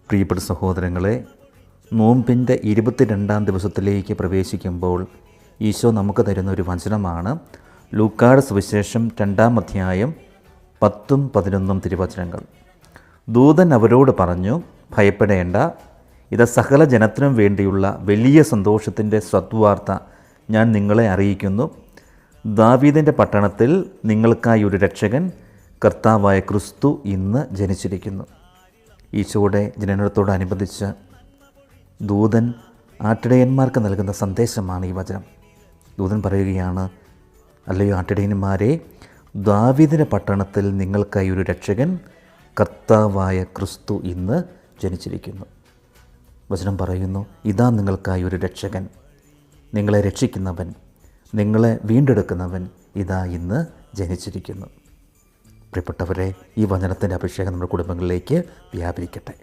പ്രിയപ്പെട്ട സഹോദരങ്ങളെ, നോമ്പിൻ്റെ 22-ാം ദിവസത്തിലേക്ക് പ്രവേശിക്കുമ്പോൾ ഈശോ നമുക്ക് തരുന്ന ഒരു വചനമാണ് ലൂക്കായുടെ സുവിശേഷം 2-ാം അധ്യായം 10ഉം 11ഉം തിരുവചനങ്ങൾ. ദൂതൻ അവരോട് പറഞ്ഞു, ഭയപ്പെടേണ്ട, ഇത് സകല ജനത്തിനും വേണ്ടിയുള്ള വലിയ സന്തോഷത്തിൻ്റെ സദ്വാർത്ത ഞാൻ നിങ്ങളെ അറിയിക്കുന്നു. ദാവീദിൻ്റെ പട്ടണത്തിൽ നിങ്ങൾക്കായി ഒരു രക്ഷകൻ, കർത്താവായ ക്രിസ്തു ഇന്ന് ജനിച്ചിരിക്കുന്നു. ഈശോയുടെ ജനനത്തോടനുബന്ധിച്ച് ദൂതൻ ആട്ടിടയന്മാർക്ക് നൽകുന്ന സന്ദേശമാണ് ഈ വചനം. ദൂതൻ പറയുകയാണ്, അല്ലയോ ആട്ടിടയന്മാരെ, ദാവീദിൻ്റെ പട്ടണത്തിൽ നിങ്ങൾക്കായി ഒരു രക്ഷകൻ, കർത്താവായ ക്രിസ്തു ഇന്ന് ജനിച്ചിരിക്കുന്നു. വചനം പറയുന്നു, ഇതാ നിങ്ങൾക്കായി ഒരു രക്ഷകൻ, നിങ്ങളെ രക്ഷിക്കുന്നവൻ, നിങ്ങളെ വീണ്ടെടുക്കുന്നവൻ ഇതാ ഇന്ന് ജനിച്ചിരിക്കുന്നു. പ്രിയപ്പെട്ടവരെ, ഈ വചനത്തിൻ്റെ അഭിഷേകം നമ്മുടെ കുടുംബങ്ങളിലേക്ക് വ്യാപരിക്കട്ടെ.